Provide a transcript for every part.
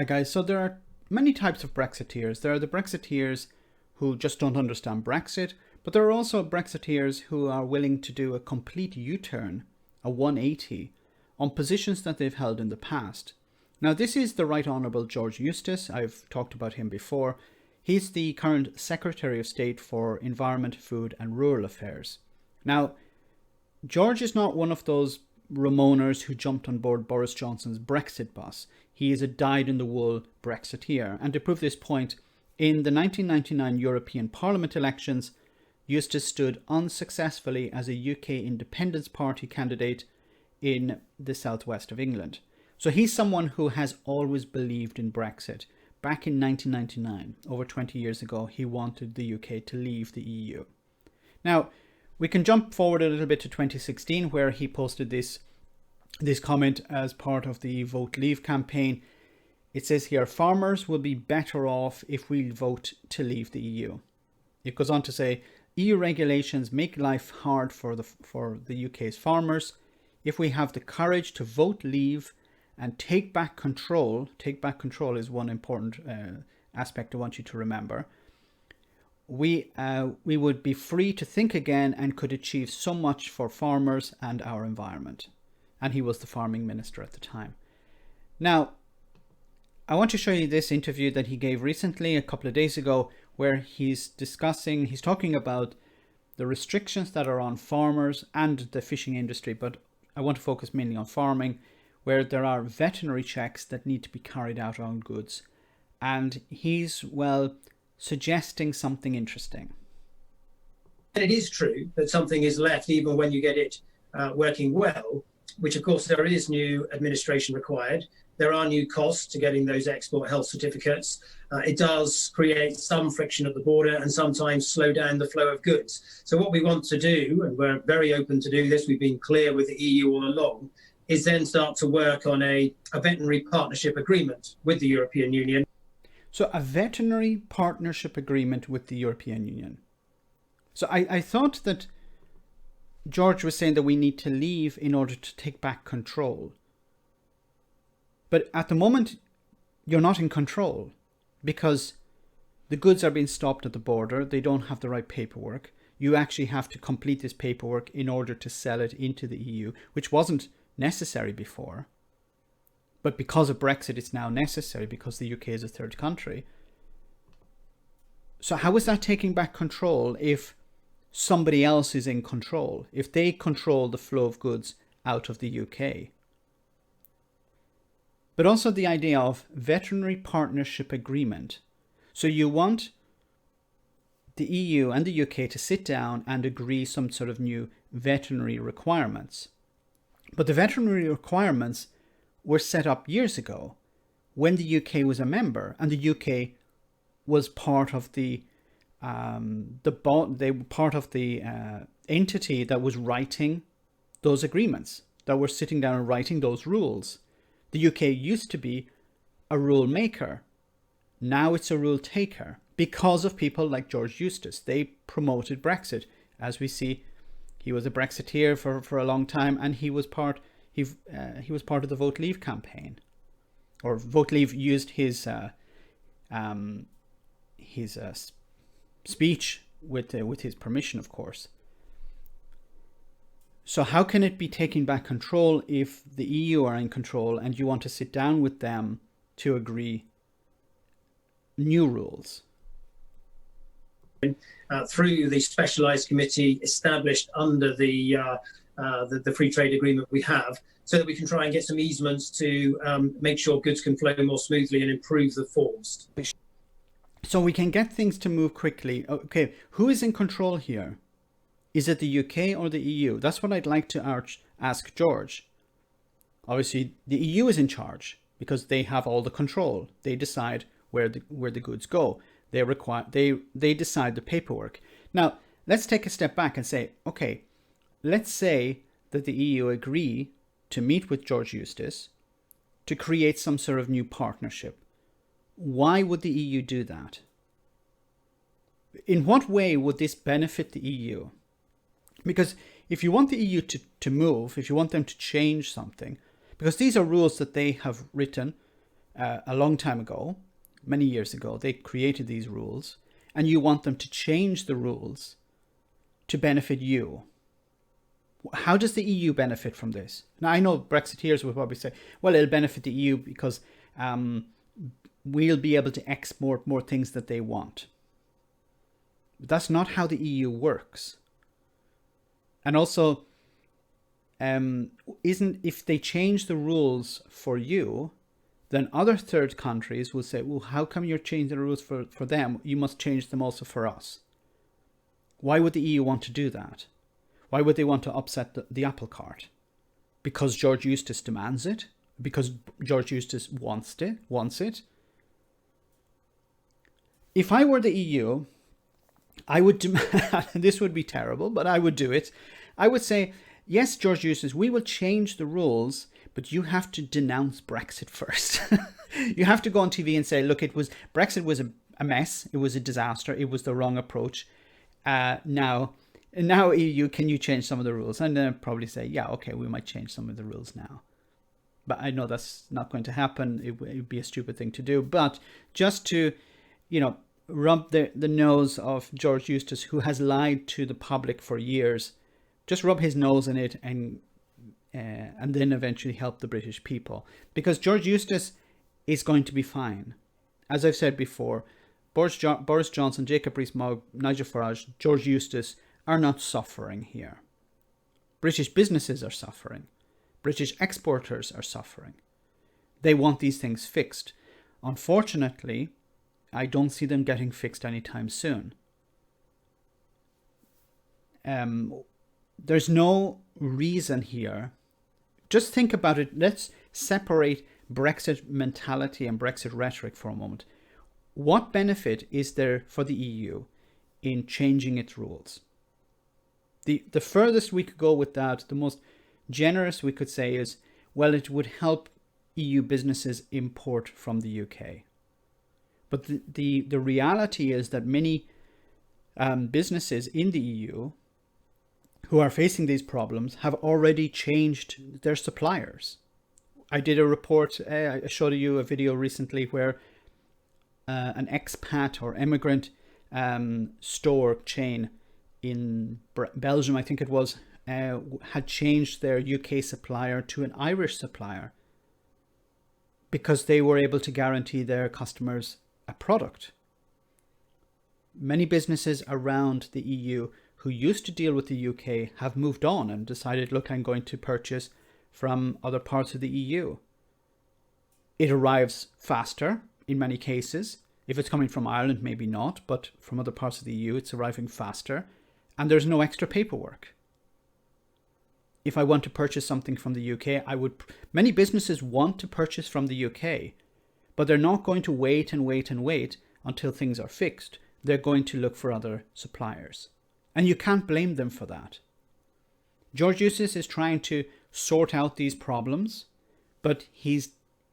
Hi guys, so there are many types of Brexiteers. There are the Brexiteers who just don't understand Brexit, but there are also Brexiteers who are willing to do a complete U-turn, a 180, on positions that they've held in the past. Now this is the Right Honourable George Eustice. I've talked about him before. He's the current Secretary of State for Environment, Food and Rural Affairs. Now, George is not one of those Ramoners who jumped on board Boris Johnson's Brexit bus. He is a dyed-in-the-wool Brexiteer. And to prove this point, in the 1999 European Parliament elections, Eustice stood unsuccessfully as a UK Independence Party candidate in the southwest of England. So he's someone who has always believed in Brexit. Back in 1999, over 20 years ago, he wanted the UK to leave the EU. Now, we can jump forward a little bit to 2016, where he posted this comment as part of the Vote Leave campaign. It says here, farmers will be better off if we vote to leave the EU. It goes on to say, EU regulations make life hard for the UK's farmers. If we have the courage to vote leave and take back control is one important aspect I want you to remember. We would be free to think again and could achieve so much for farmers and our environment. And he was the farming minister at the time. Now, I want to show you this interview that he gave recently, a couple of days ago, where he's talking about the restrictions that are on farmers and the fishing industry, but I want to focus mainly on farming, where there are veterinary checks that need to be carried out on goods. And he's, well, suggesting something interesting. And it is true that something is left even when you get it working well, which of course there is new administration required. There are new costs to getting those export health certificates. It does create some friction at the border and sometimes slow down the flow of goods. So what we want to do, and we're very open to do this, we've been clear with the EU all along, is then start to work on a veterinary partnership agreement with the European Union. So a veterinary partnership agreement with the European Union. So I thought that George was saying that we need to leave in order to take back control. But at the moment, you're not in control because the goods are being stopped at the border. They don't have the right paperwork. You actually have to complete this paperwork in order to sell it into the EU, which wasn't necessary before. But because of Brexit, it's now necessary because the UK is a third country. So how is that taking back control if somebody else is in control? If they control the flow of goods out of the UK? But also the idea of veterinary partnership agreement. So you want the EU and the UK to sit down and agree some sort of new veterinary requirements. But the veterinary requirements were set up years ago when the UK was a member, and the UK was part of they were part of the entity that was writing those agreements, that were sitting down and writing those rules. The UK used to be a rule maker. Now it's a rule taker because of people like George Eustice. They promoted Brexit. As we see, he was a Brexiteer for a long time, and he was part of the Vote Leave campaign, or Vote Leave used his speech with his permission, of course. So how can it be taking back control if the EU are in control and you want to sit down with them to agree new rules? Through the specialised committee established under the free trade agreement we have, so that we can try and get some easements to make sure goods can flow more smoothly and improve the forms. So we can get things to move quickly. Okay, who is in control here? Is it the UK or the EU? That's what I'd like to ask George. Obviously, the EU is in charge because they have all the control. They decide where the goods go. They decide the paperwork. Now, let's take a step back and say, okay, let's say that the EU agree to meet with George Eustice to create some sort of new partnership. Why would the EU do that? In what way would this benefit the EU? Because if you want the EU to move, if you want them to change something, because these are rules that they have written, a long time ago, many years ago, they created these rules, and you want them to change the rules to benefit you. How does the EU benefit from this? Now, I know Brexiteers will probably say, well, it'll benefit the EU because we'll be able to export more things that they want. But that's not how the EU works. And also, if they change the rules for you, then other third countries will say, well, how come you're changing the rules for them? You must change them also for us. Why would the EU want to do that? Why would they want to upset the apple cart? Because George Eustice demands it? Because George Eustice wants it? If I were the EU, I would demand, this would be terrible, but I would do it. I would say, yes, George Eustice, we will change the rules, but you have to denounce Brexit first. You have to go on TV and say, look, Brexit was a mess. It was a disaster. It was the wrong approach. Now EU, can you change some of the rules? And then I'd probably say, yeah, okay, we might change some of the rules now. But I know that's not going to happen. It would be a stupid thing to do. But just to, rub the nose of George Eustice, who has lied to the public for years, just rub his nose in it and then eventually help the British people. Because George Eustice is going to be fine. As I've said before, Boris Johnson, Jacob Rees-Mogg, Nigel Farage, George Eustice are not suffering here. British businesses are suffering. British exporters are suffering. They want these things fixed. Unfortunately, I don't see them getting fixed anytime soon. There's no reason here. Just think about it. Let's separate Brexit mentality and Brexit rhetoric for a moment. What benefit is there for the EU in changing its rules? The furthest we could go with that, the most generous we could say is, well, it would help EU businesses import from the UK. But the reality is that many businesses in the EU who are facing these problems have already changed their suppliers. I did a report, I showed you a video recently where an expat or immigrant store chain in Belgium, I think it was, had changed their UK supplier to an Irish supplier because they were able to guarantee their customers a product. Many businesses around the EU who used to deal with the UK have moved on and decided, look, I'm going to purchase from other parts of the EU. It arrives faster in many cases. If it's coming from Ireland, maybe not, but from other parts of the EU, it's arriving faster. And there's no extra paperwork. If I want to purchase something from the UK, many businesses want to purchase from the UK, but they're not going to wait until things are fixed. They're going to look for other suppliers. And you can't blame them for that. George Eustice is trying to sort out these problems, but he's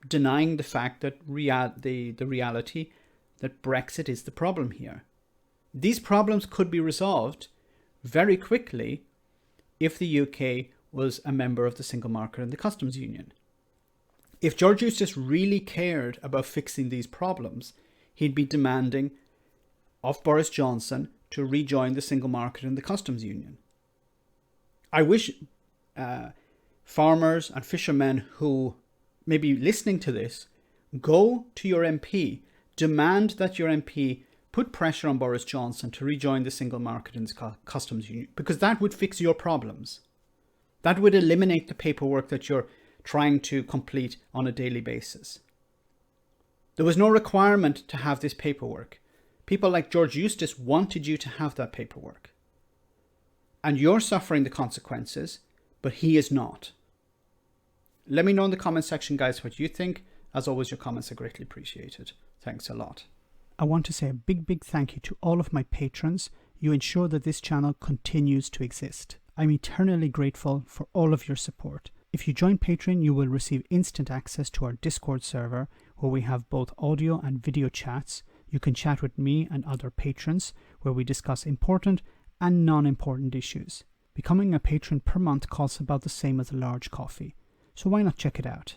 denying the fact that the reality that Brexit is the problem here. These problems could be resolved very quickly if the UK was a member of the single market and the customs union. If George Eustice really cared about fixing these problems, he'd be demanding of Boris Johnson to rejoin the single market and the customs union. I wish farmers and fishermen who may be listening to this, go to your MP, demand that your MP put pressure on Boris Johnson to rejoin the single market and the customs union, because that would fix your problems. That would eliminate the paperwork that you're trying to complete on a daily basis. There was no requirement to have this paperwork. People like George Eustice wanted you to have that paperwork. And you're suffering the consequences, but he is not. Let me know in the comment section, guys, what you think. As always, your comments are greatly appreciated. Thanks a lot. I want to say a big thank you to all of my patrons. You ensure that this channel continues to exist. I'm eternally grateful for all of your support. If you join Patreon, you will receive instant access to our Discord server, where we have both audio and video chats. You can chat with me and other patrons, where we discuss important and non-important issues. Becoming a patron per month costs about the same as a large coffee, so why not check it out?